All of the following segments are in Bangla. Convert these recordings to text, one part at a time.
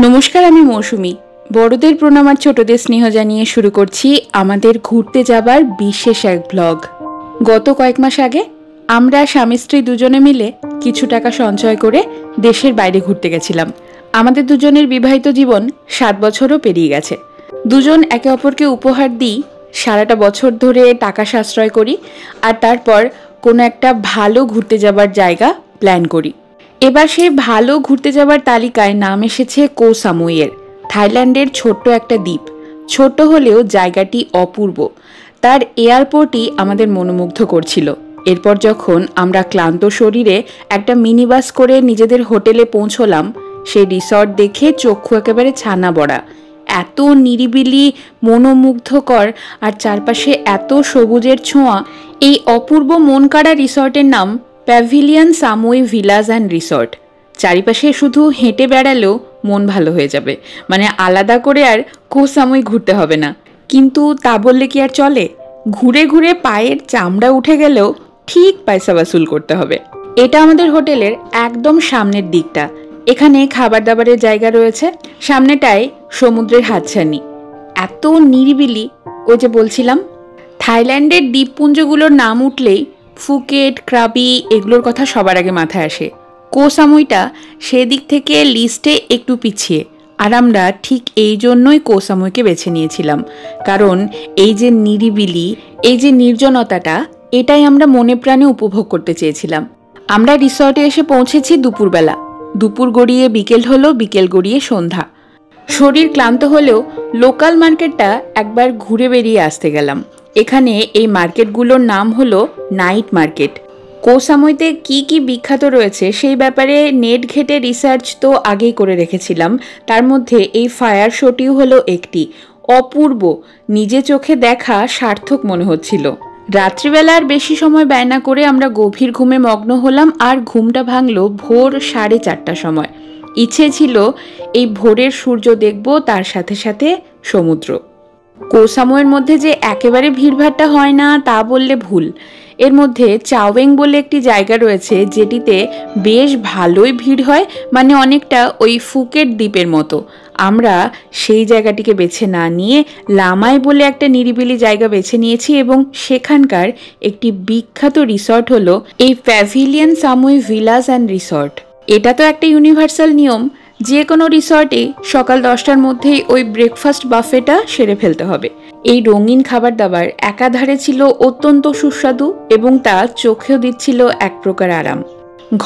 নমস্কার, আমি মৌসুমী। বড়দের প্রণাম আর ছোটদের স্নেহ জানিয়ে শুরু করছি আমাদের ঘুরতে যাবার বিশেষ এক ব্লগ। গত কয়েক মাস আগে আমরা স্বামী স্ত্রী দুজনে মিলে কিছু টাকা সঞ্চয় করে দেশের বাইরে ঘুরতে গেছিলাম। আমাদের দুজনের বিবাহিত জীবন 7 বছরও পেরিয়ে গেছে। দুজন একে অপরকে উপহার দিই, সারাটা বছর ধরে টাকা সাশ্রয় করি, আর তারপর কোনো একটা ভালো ঘুরতে যাবার জায়গা প্ল্যান করি। এবার সেই ভালো ঘুরতে যাবার তালিকায় নাম এসেছে কো সামুইয়ের, থাইল্যান্ডের ছোট্ট একটা দ্বীপ। ছোট হলেও জায়গাটি অপূর্ব, তার এয়ারপোর্টই আমাদের মনোমুগ্ধ করছিল। এরপর যখন আমরা ক্লান্ত শরীরে একটা মিনি বাস করে নিজেদের হোটেলে পৌঁছলাম, সেই রিসর্ট দেখে চক্ষু একেবারে ছানা বড়া। এত নিরিবিলি, মনোমুগ্ধকর, আর চারপাশে এত সবুজের ছোঁয়া। এই অপূর্ব মন কাড়া রিসর্টের নাম প্যাভিলিয়ন সামুই ভিলাজ অ্যান্ড রিসর্ট। চারিপাশে শুধু হেঁটে বেড়ালেও মন ভালো হয়ে যাবে, মানে আলাদা করে আর কো সামুই ঘুরতে হবে না। কিন্তু তা বললে কি আর চলে? ঘুরে ঘুরে পায়ের চামড়া উঠে গেলেও ঠিক পয়সা বাসুল করতে হবে। এটা আমাদের হোটেলের একদম সামনের দিকটা। এখানে খাবার দাবারের জায়গা রয়েছে, সামনেটায় সমুদ্রের হাতছানি। এত নিরিবিলি। ওই যে বলছিলাম, থাইল্যান্ডের দ্বীপপুঞ্জগুলোর নাম উঠলেই ফুকেট, ক্রাবি এগুলোর কথা সবার আগে মাথায় আসে। কো সামুইটা সেদিক থেকে লিস্টে একটু পিছিয়ে, আর আমরা ঠিক এই জন্যই কো সামুইকে বেছে নিয়েছিলাম। কারণ এই যে নিরিবিলি, এই যে নির্জনতাটা, এটাই আমরা মনে প্রাণে উপভোগ করতে চেয়েছিলাম। আমরা রিসর্টে এসে পৌঁছেছি দুপুরবেলা। দুপুর গড়িয়ে বিকেল হলো, বিকেল গড়িয়ে সন্ধ্যা। শরীর ক্লান্ত হলেও লোকাল মার্কেটটা একবার ঘুরে বেরিয়ে আসতে গেলাম। এখানে এই মার্কেটগুলোর নাম হলো নাইট মার্কেট। কো সামুইতে কি কি বিখ্যাত রয়েছে সেই ব্যাপারে নেট ঘেটে রিসার্চ তো আগেই করে রেখেছিলাম। তার মধ্যে এই ফায়ার শোটিও হলো একটি অপূর্ব, নিজে চোখে দেখা সার্থক মনে হচ্ছিল। রাত্রিবেলার বেশি সময় ব্যয় না করে আমরা গভীর ঘুমে মগ্ন হলাম, আর ঘুমটা ভাঙলো ভোর 4:30টার সময়। ইচ্ছে ছিল এই ভোরের সূর্য দেখব, তার সাথে সাথে সমুদ্র। কো সামুইয়ের মধ্যে যে একেবারে ভিড়ভাট্টা হয় না তা বললে ভুল। এর মধ্যে চাওয়েং বলে একটি জায়গা রয়েছে যেটিতে বেশ ভালোই ভিড় হয়, মানে অনেকটা ওই ফুকেট দ্বীপের মতো। আমরা সেই জায়গাটিকে বেছে না নিয়ে লামাই বলে একটা নিরিবিলি জায়গা বেছে নিয়েছি, এবং সেখানকার একটি বিখ্যাত রিসর্ট হলো এই প্যাভিলিয়ন সামুই ভিলাজ অ্যান্ড রিসর্ট। এটা তো একটা ইউনিভার্সাল নিয়ম, যে কোনো রিসর্টে সকাল 10টার মধ্যেই ওই ব্রেকফাস্ট বাফেটা সেরে ফেলতে হবে। এই রঙিন খাবার দাবার একাধারে ছিল অত্যন্ত সুস্বাদু, এবং তা চোখেও দিচ্ছিল এক প্রকার আরাম।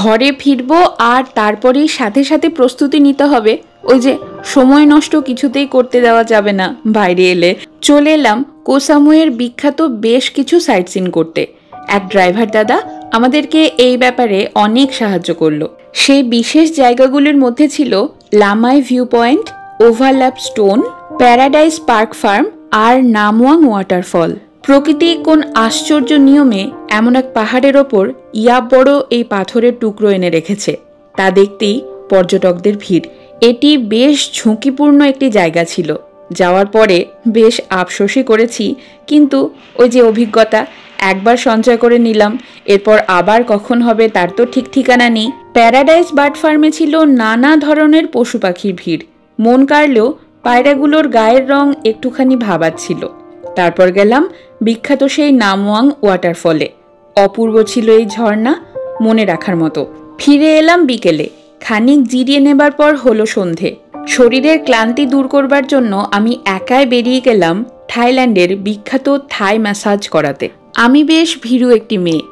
ঘরে ফিরবো, আর তারপরেই সাথে সাথে প্রস্তুতি নিতে হবে। ওই যে সময় নষ্ট কিছুতেই করতে দেওয়া যাবে না। বাইরে এলে চলে এলাম কো সামুইয়ের বিখ্যাত বেশ কিছু সাইট সিন করতে। এক ড্রাইভার দাদা আমাদেরকে এই ব্যাপারে অনেক সাহায্য করলো। সেই বিশেষ জায়গাগুলির মধ্যে ছিল Lamai view point, overlap stone, paradise park farm, আর নামওয়াং ওয়াটারফল। প্রকৃতি কোন আশ্চর্য নিয়মে এমন এক পাহাড়ের ওপর বড় এই পাথরের টুকরো এনে রেখেছে, তা দেখতেই পর্যটকদের ভিড়। এটি বেশ ঝুঁকিপূর্ণ একটি জায়গা ছিল। যাওয়ার পরে বেশ আফসোসই করেছি, কিন্তু ওই যে অভিজ্ঞতা, একবার সঞ্চয় করে নিলাম, এরপর আবার কখন হবে তার তো ঠিক ঠিকানা নেই। প্যারাডাইস বার্ড ফার্মে ছিল নানা ধরনের পশু পাখির ভিড়। মন কাড়লেও পায়রাগুলোর গায়ের রং একটুখানি ভাবাচ্ছিল। তারপর গেলাম বিখ্যাত সেই নামওয়াং ওয়াটারফলে। অপূর্ব ছিল এই ঝর্ণা, মনে রাখার মতো। ফিরে এলাম বিকেলে। খানিক জিরিয়ে নেবার পর হলো সন্ধে। শরীরের ক্লান্তি দূর করবার জন্য আমি একাই বেরিয়ে গেলাম থাইল্যান্ডের বিখ্যাত থাই ম্যাসাজ করাতে। আমি বেশ ভীরু একটি মেয়ে।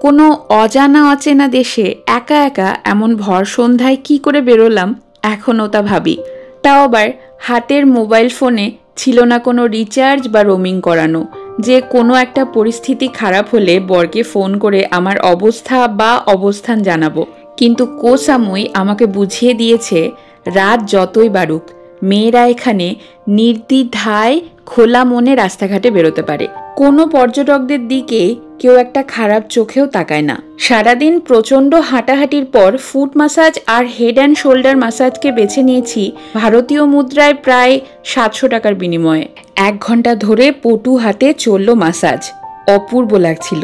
কোনো অজানা অচেনা দেশে একা একা এমন ভর সন্ধ্যায় কি করে বেরোলাম এখনও তা ভাবি। তাও আবার হাতের মোবাইল ফোনে ছিল না কোনো রিচার্জ বা রোমিং করানো, যে কোনো একটা পরিস্থিতি খারাপ হলে বরকে ফোন করে আমার অবস্থা বা অবস্থান জানাবো। কিন্তু কো সামুই আমাকে বুঝিয়ে দিয়েছে, রাত যতই বাড়ুক মেয়েরা এখানে নির্দ্বিধায় খোলা মনে রাস্তাঘাটে বেরোতে পারে। কোনো পর্যটকদের দিকে কেউ একটা খারাপ চোখেও তাকায় না। সারাদিন প্রচণ্ড হাঁটাহাঁটির পর ফুট ম্যাসাজ আর হেড অ্যান্ড শোল্ডার ম্যাসাজকে বেছে নিয়েছি ভারতীয় মুদ্রায় প্রায় 700 টাকার বিনিময়ে। 1 ঘন্টা ধরে পটু হাতে চলল ম্যাসাজ। অপূর্ব লাগছিল,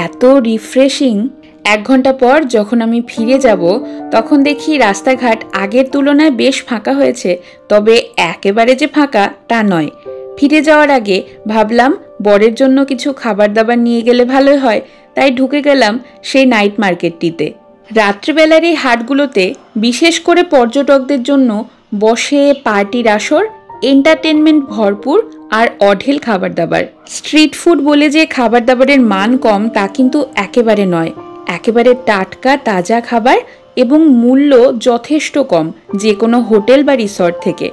এত রিফ্রেশিং। 1 ঘন্টা পর যখন আমি ফিরে যাব তখন দেখি রাস্তাঘাট আগের তুলনায় বেশ ফাঁকা হয়েছে, তবে একেবারে যে ফাঁকা তা নয়। ফিরে যাওয়ার আগে ভাবলাম বরের জন্য কিছু খাবার দাবার নিয়ে গেলে ভালোই হয়, তাই ঢুকে গেলাম সেই নাইট মার্কেটটিতে। রাত্রিবেলার এই হাটগুলোতে বিশেষ করে পর্যটকদের জন্য বসে পার্টির আসর, এন্টারটেনমেন্ট ভরপুর আর অঢেল খাবার দাবার। স্ট্রিট ফুড বলে যে খাবার দাবারের মান কম তা কিন্তু একেবারে নয়। একেবারে টাটকা তাজা খাবার এবং মূল্য যথেষ্ট কম যে কোনো হোটেল বা রিসর্ট থেকে।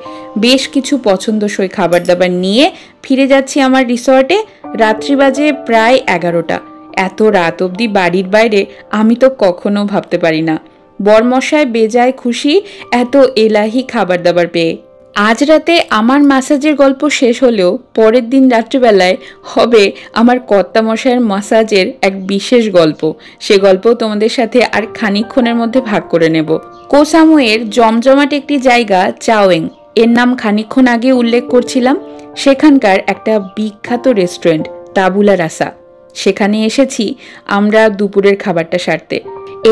বেশ কিছু পছন্দসই খাবার দাবার নিয়ে ফিরে যাচ্ছি আমার রিসর্টে। রাত্রি বাজে প্রায় 11টা। এত রাত অবধি বাড়ির বাইরে আমি তো কখনো ভাবতে পারি না। বরমশায় বেজায় খুশি এত এলাহি খাবার দাবার পেয়ে। আজ রাতে আমার ম্যাসাজের গল্প শেষ হলেও পরের দিন রাত্রিবেলায় হবে আমার কর্তামশায়ের ম্যাসাজের এক বিশেষ গল্প। সে গল্প তোমাদের সাথে আর খানিকক্ষণের মধ্যে ভাগ করে নেব। কো সামুয়ের জমজমাট একটি জায়গা চাওয়েং, এর নাম খানিকক্ষণ আগে উল্লেখ করছিলাম। সেখানকার একটা বিখ্যাত রেস্টুরেন্ট তাবুলা রাসা, সেখানে এসেছি আমরা দুপুরের খাবারটা সারতে।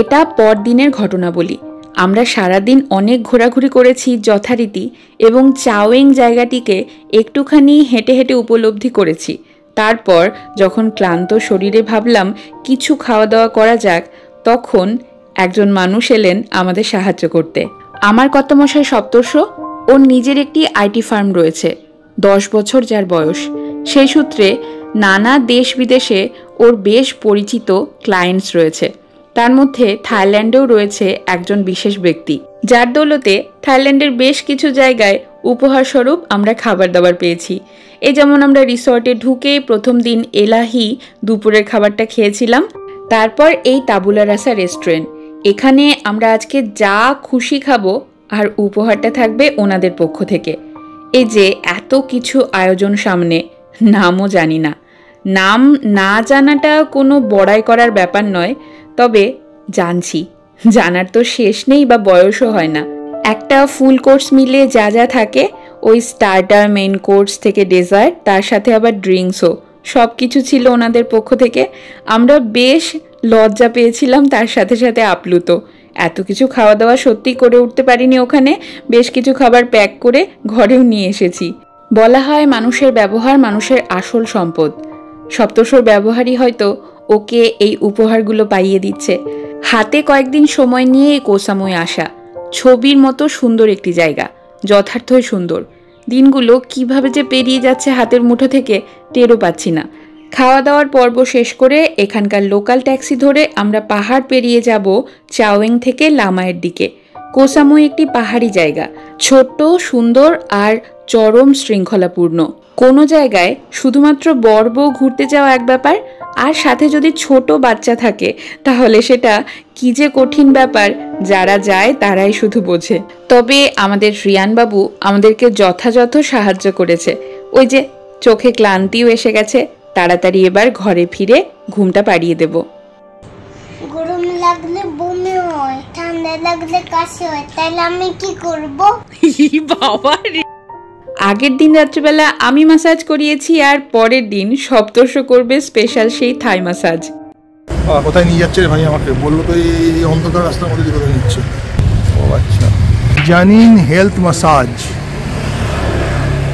এটা পরদিনের ঘটনা বলি। আমরা সারাদিন অনেক ঘোরাঘুরি করেছি যথারীতি এবং চাওয়েং জায়গাটিকে একটুখানি হেঁটে হেঁটে উপলব্ধি করেছি। তারপর যখন ক্লান্ত শরীরে ভাবলাম কিছু খাওয়া দাওয়া করা যাক, তখন একজন মানুষ এলেন আমাদের সাহায্য করতে। আমার কর্তামশাই সপ্তর্ষ, ওর নিজের একটি আইটি ফার্ম রয়েছে, 10 বছর যার বয়স। সেই সূত্রে নানা দেশ বিদেশে ওর বেশ পরিচিত ক্লায়েন্টস রয়েছে। তার মধ্যে থাইল্যান্ডেও রয়েছে একজন বিশেষ ব্যক্তি, যার দৌলতে থাইল্যান্ডের বেশ কিছু জায়গায় উপহারস্বরূপ আমরা খাবার দাবার পেয়েছি। এই যেমন আমরা রিসর্টে ঢুকেই প্রথম দিন এলাহি দুপুরের খাবারটা খেয়েছিলাম। তারপর এই তাবুলা রাসা রেস্টুরেন্ট, এখানে আমরা আজকে যা খুশি খাবো আর উপহারটা থাকবে ওনাদের পক্ষ থেকে। এই যে এত কিছু আয়োজন সামনে, নামও জানি না। নাম না জানাটা কোনো বড়াই করার ব্যাপার নয়, তবে জানছি, জানার তো শেষ নেই বা বয়সও হয় না। একটা ফুল কোর্স মিলে যা যা থাকে, ওই স্টার্টার, মেইন কোর্স থেকে ডেজার্ট, তার সাথে আবার ড্রিঙ্কসও, সব কিছু ছিল ওনাদের পক্ষ থেকে। আমরা বেশ লজ্জা পেয়েছিলাম, তার সাথে সাথে আপ্লুত। এত কিছু খাওয়া দাওয়া সত্যি করে উঠতে পারিনি ওখানে। বেশ কিছু খাবার প্যাক করে ঘরেও নিয়ে এসেছি। বলা হয় মানুষের ব্যবহার মানুষের আসল সম্পদ। সপ্তর্ষর ব্যবহারই হয়তো ওকে এই উপহারগুলো পাইয়ে দিচ্ছে। হাতে কয়েকদিন সময় নিয়ে এই কোসামুয়ে আসা, ছবির মতো সুন্দর একটি জায়গা, যথার্থই সুন্দর। দিনগুলো কিভাবে যে পেরিয়ে যাচ্ছে হাতের মুঠো থেকে টেরও পাচ্ছি না। খাওয়া দাওয়ার পর্ব শেষ করে এখানকার লোকাল ট্যাক্সি ধরে আমরা পাহাড় পেরিয়ে যাব চাওয়েং থেকে লামায়ের দিকে। কোসামুই একটি পাহাড়ি জায়গা, ছোট্ট, সুন্দর আর চরম শৃঙ্খলাপূর্ণ। কোনো জায়গায় শুধুমাত্র বর বউ ঘুরতে যাওয়া এক ব্যাপার, আর সাথে যদি ছোট বাচ্চা থাকে তাহলে সেটা কি যে কঠিন ব্যাপার, যারা যায় তারাই শুধু বোঝে। তবে আমাদের রিয়ানবাবু আমাদেরকে যথাযথ সাহায্য করেছে। ওই যে চোখে ক্লান্তিও এসে গেছে, তাড়াতাড়ি এবার ঘরে ফিরে ঘুমটা পাড়িয়ে দেব। গরম লাগলে বমি হয়, ঠান্ডা লাগলে কাশি হয়, তাহলে আমি কি করব? বাবা, আগের দিন রাত্রিবেলা আমি ম্যাসাজ করিয়েছি আর পরের দিন সপ্তর্ষ করবে স্পেশাল সেই থাই ম্যাসাজ। কোথায় নিয়ে যাচ্ছে রে ভাই? আমাকে বললো তো এই অন্ধকার রাস্তার মধ্যে কোথায় নিচ্ছে। ও আচ্ছা, জানিন হেলথ ম্যাসাজ,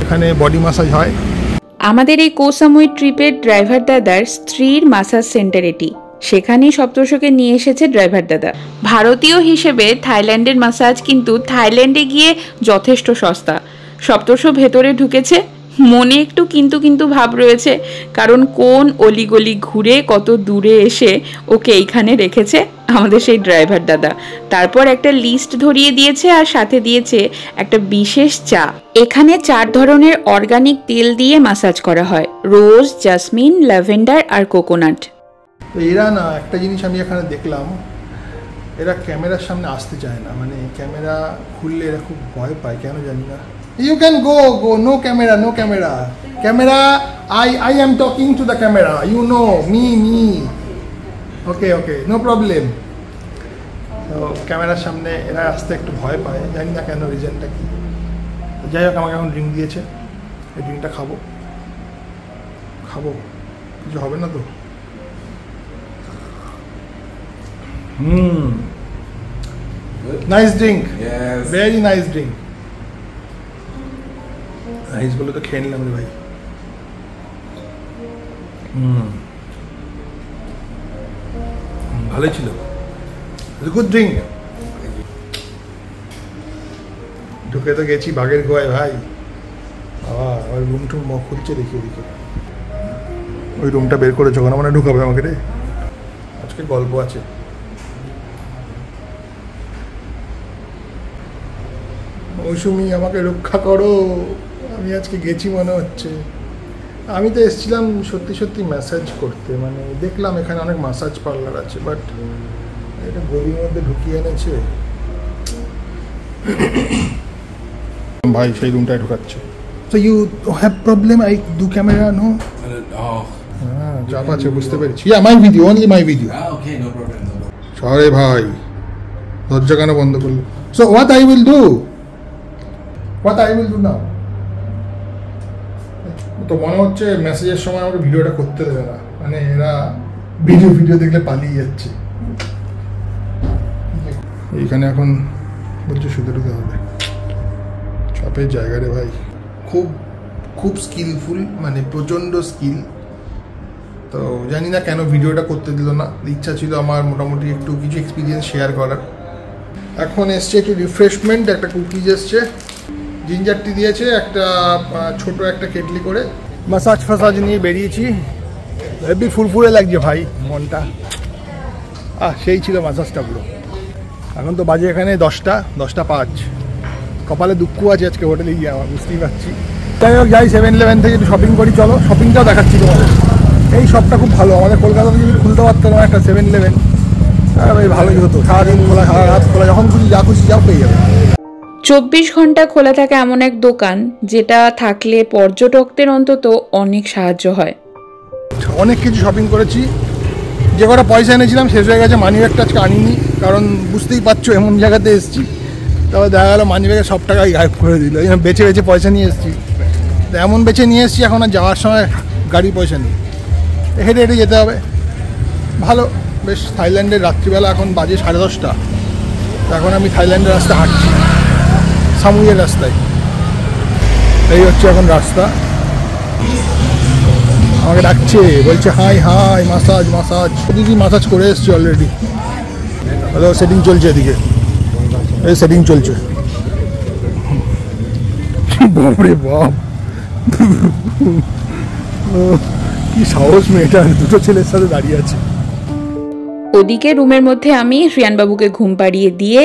এখানে বডি ম্যাসাজ হয়। আমাদের এই কোসামুই ট্রিপের ড্রাইভার দাদার স্ত্রীর ম্যাসাজ সেন্টার এটি। সেখানেই সপ্তর্ষকে নিয়ে এসেছে ড্রাইভার দাদা। ভারতীয় হিসেবে থাইল্যান্ডের ম্যাসাজ কিন্তু থাইল্যান্ডে গিয়ে যথেষ্ট সস্তা। সপ্তর্ষ ভেতরে ঢুকেছে, মনে একটু কিন্তু কিন্তু ভাব রয়েছে, কারণ কোন অলিগলি ঘুরে কত দূরে এসে ওকে এইখানে রেখেছে আমাদের সেই ড্রাইভার দাদা। তারপর একটা লিস্ট ধরিয়ে দিয়েছে আর সাথে দিয়েছে একটা বিশেষ চা। এখানে 4 ধরনের অর্গানিক তেল দিয়ে ম্যাসাজ করা হয়, রোজ, জাসমিন, ল্যাভেন্ডার আর কোকোনাট। তো এরা না, একটা জিনিস আমি এখানে দেখলাম, এরা ক্যামেরার সামনে আসতে চায় না। মানে ক্যামেরা খুললে এরা খুব ভয় পায়, কেন জানি না। You can go, no camera, no camera. Camera, I am talking to the camera. You know, me. Okay, no problem. তো ক্যামেরার সামনে এরা আসতে একটু ভয় পায়, জানি না কেন, রিজনটা কি। যাই হোক, আমাকে এখন ড্রিঙ্ক দিয়েছে, এই ড্রিঙ্কটা খাবো, কিছু হবে না তো? Nice drink, Yes. Very nice drink. Nice বলে তো খেয়ে নিলাম রে ভাই। ভালোই ছিল, গুড ড্রিঙ্ক। ঢুকে তো গেছি বাঘের গোয়ায় ভাই। বাবা আবার রুম টুম খুলছে দেখি ওদিকে। ওই রুমটা বের করে যখন মানে ঢুকাবে আমাকে রে। আজকে গল্প আছে। মৌসুমি আমাকে রক্ষা করো, আমি আজকে গেছি মনে হচ্ছে। আমি তো এসেছিলাম সত্যি সত্যি ম্যাসাজ করতে, মানে দেখলাম এখানে অনেক ম্যাসাজ পার্লার আছে, বাট এটা গলির মধ্যে ঢুকিয়ে এনেছে ভাই। সেই রুমটায় ঢুকাচ্ছে। So you have problem? I do camera, no? Oh. চাপ আছে বুঝতে পেরেছি। Yeah, my video, only my video. Okay, no problem, no problem. সরে ভাই, দরজা কেন বন্ধ করলো? So what I will do? What I will do now? তো মনে হচ্ছে মেসেজের সময় আমাকে ভিডিওটা করতে দেবে না, মানে এরা ভিডিও দেখলে পালিয়ে যাচ্ছে। এইখানে এখন বলছে শুতে টুতে হবে। চাপের জায়গা রে ভাই, খুব স্কিলফুল, মানে প্রচণ্ড স্কিল। তো জানি না কেন ভিডিওটা করতে দিল না। ইচ্ছা ছিল আমার মোটামুটি একটু কিছু এক্সপিরিয়েন্স শেয়ার করার। এখন এসছে একটু রিফ্রেশমেন্ট, একটা কুকিজ এসছে, জিঞ্জার টি দিয়েছে, একটা ছোট একটা কেটলি করে। মাসাজ ফাসাজ নিয়ে বেরিয়েছি। হেবি ফুরফুরে লাগছে ভাই মনটা। সেই ছিল মাসাজটা পুরো। এখন তো বাজে এখানে 10:05। কপালে দুঃখ আছে আজকে হোটেলে গিয়ে আমার, বুঝতেই পারছি। যাই হোক, যাই 7-Eleven থেকে একটু শপিং করি। চলো, শপিংটাও দেখাচ্ছি তোমাদের। এই শপটা খুব ভালো, আমাদের কলকাতাতে যদি খুলতে পারতাম একটা 7-Eleven, ভাই ভালোই হতো। সারাদিন খোলা, সারা রাত খোলা, যখন খুশি যা খুশি যাও পেয়ে যাবে। 24 ঘন্টা খোলা থাকে এমন এক দোকান যেটা থাকলে পর্যটকদের অন্তত অনেক সাহায্য হয়। অনেক কিছু শপিং করেছি, যে কটা পয়সা এনেছিলাম শেষ হয়ে গেছে। মানি ব্যাগটা আজকে আনিনি, কারণ বুঝতেই পারছো এমন জায়গাতে এসেছি। তবে দেখা গেলো মানি ব্যাগে সব টাকাই গায়েব করে দিল। বেছে বেছে পয়সা নিয়ে এসেছি, তো এমন বেছে নিয়ে এসেছি এখন আর যাওয়ার সময় গাড়ির পয়সা নেই, হেঁটে হেঁটে যেতে হবে। ভালো বেশ। থাইল্যান্ডের রাত্রিবেলা এখন বাজে 10:30। তো এখন আমি থাইল্যান্ডের রাস্তায় হাঁটছি, সামুইয়ের রাস্তায়। এই হচ্ছে এখন রাস্তা। আমাকে ডাকছে, বলছে হাই হাই মাসাজ মাসাজ। দিদি মাসাজ করে এসছি অলরেডি। হ্যালো, সেটিং চলছে এদিকে, এই সেটিং চলছে। বাপরে বাপ, কি সাহস মেয়েটার, দুটো ছেলের সাথে দাঁড়িয়ে আছে। ওদিকে রুমের মধ্যে আমি শ্রিয়ানবাবুকে ঘুম পাড়িয়ে দিয়ে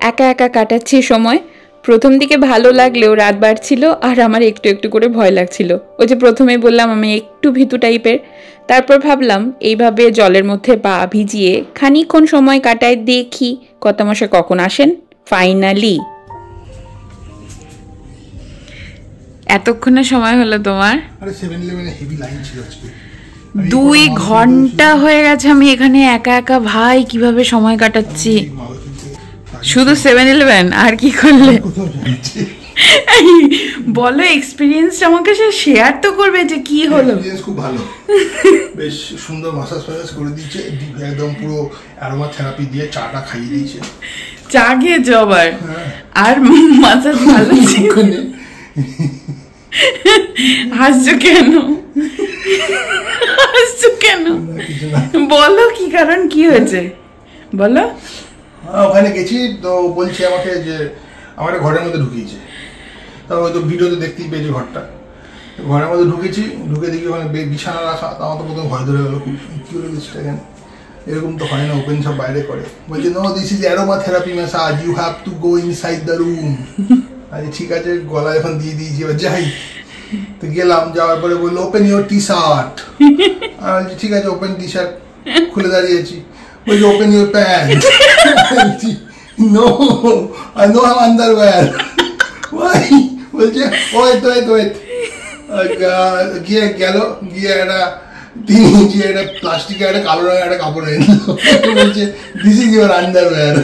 একা একা কাটাচ্ছি সময়। প্রথম দিকে ভালো লাগলেও রাত বাড়ছিল আর আমার একটু একটু করে ভয় লাগছিল। ওই যে প্রথমে বললাম আমি একটু ভীতু টাইপের। তারপর ভাবলাম এইভাবে জলের মধ্যে পা ভিজিয়ে খানিকক্ষণ সময় কাটায়, দেখি কর্তামশাই কখন আসেন। ফাইনালি এতক্ষণে সময় হলো তোমার? 2 ঘন্টা হয়ে গেছে আমি এখানে একা একা। ভাই কিভাবে সময় কাটাচ্ছি, শুধু 7-Eleven আর কি করলে? বলো, এক্সপিরিয়েন্সটা আমাকে শেয়ার তো করবে যে কি হলো। খুব ভালো, বেশ সুন্দর মাসাজ ফাসাজ করে দিয়েছে, একদম পুরো অ্যারোমা থেরাপি দিয়ে চাটা খাইয়ে দিয়েছে। চা খেয়েছো আবার? আর মাসাজ ভালো ছিল? হাসছো কেন? হাসছো কেন? বলো কি কারণ, কি হয়েছে বলো। ওখানে গেছি তো বলছে আমাকে যে আমার ঘরের মধ্যে ঢুকিয়েছে। তা হয়তো ভিডিওতে দেখতেই পেয়েছি ঘরটা। ঘরের মধ্যে ঢুকেছি, ঢুকে দেখি ওখানে বিছানা রাখা। তা আমার তো প্রথমে ভয় ধরে গেলো, খুব কী হলো জিনিসটা কেন, এরকম তো হয় না, ওপেন সব বাইরে করে। বলছে no, this is aromatherapy massage, you have to go inside the room. আচ্ছা ঠিক আছে, গলায় এখন দিয়ে দিয়েছি, এবার যাই। তো গেলাম, যাওয়ার পরে বললো ওপেন ইউর টি শার্ট। আমি বলছি ঠিক আছে, ওপেন টি শার্ট খুলে দাঁড়িয়েছি। বলছি open your pant. No, I no have underwear. Why? বলছে ওয়েট ওয়েট ওয়েট। গিয়ে গেল, গিয়ে একটা 3 ইঞ্চি একটা প্লাস্টিকের একটা কালো রঙের একটা কাপড় এনে দিল। বলছে দিস ইজ ইউর আন্ডারওয়্যার।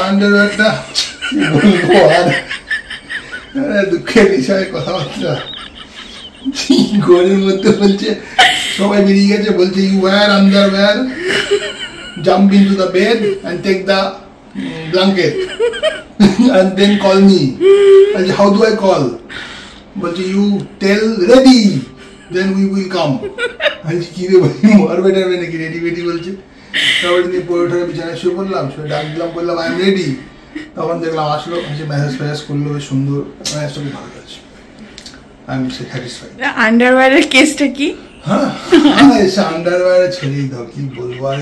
আন্ডারওয়্যারটা বলবো আর দুঃখের বিষয়ে কথাবার্তা। ঘরের মধ্যে বলছে সবাই বেরিয়ে গেছে, বলছে you wear underwear, jump into the bed and take the blanket and then call me. বলছে হাউ ডু আই কল? বলছে you tell ready then we will come. বলছি কি রে ভাই, মারবে টারবে নাকি? রেডি বেডি বলছে। তারপরে নিয়ে পড়ে ঠরে বিছানায় শুয়ে পড়লাম, শুয়ে ডাক দিলাম, বললাম আই এম রেডি। তখন দেখলাম আসলো, মেসেজ ফেসেজ করলো, বেশ সুন্দর, মেসেজটা খুব ভালো আছে। I am satisfied. আন্ডারওয়্যারের কেসটা কি? হ্যাঁ এসে আন্ডারওয়্যারে ছেড়েই দাও, কি বলবো আর।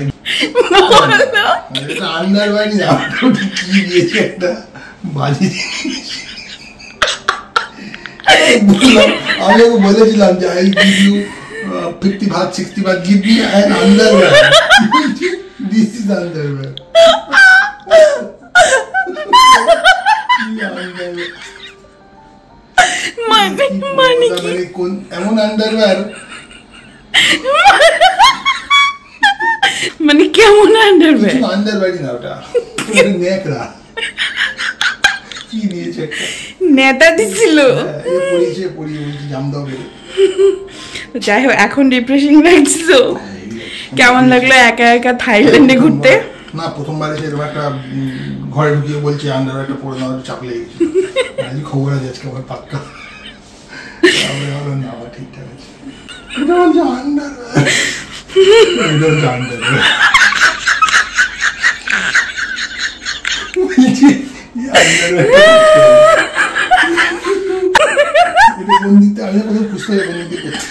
এটা আন্ডারওয়্যারই না, ওটা কি দিয়েছে একটা বাজি জিনিস। আমি ওকে বলেছিলাম যে আই গিভ ইউ 50 ভাগ 60 ভাগ, give me an underwear. This is underwear. মানে কি? কোন এমন আন্ডারওয়্যার, মানে কেমন আন্ডারওয়্যার? আন্ডারওয়্যারই না, ওটা নেকড়া কি দিয়েছে একটা, নেতা দিছিল। পড়িয়েছে, পড়িয়ে বলছি জাম দাও বেরো। যাই হোক, এখন ডিপ্রেশন লাগছিল। কেমন লাগলো একা একা থাইল্যান্ডে ঘুরতে? না প্রথমবার এসে এরকম একটা ঘরে ঢুকিয়ে বলছে আন্ডারওয়্যারটা পরে নাও, চাপ লেগে গেছে। আজকে খবর আছে আজকে আমার পাক্কা। তারপরে হলো না, ঠিকঠাক আছে। এটা বলছে আন্ডারওয়্যার, এটা বলছে আন্ডারওয়্যার। বলছি এটা কোন দিকতে, আমি প্রথম খুঁজতে হবে কোন দিকে করছি,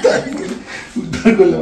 তারপরে উদ্ধার করলাম।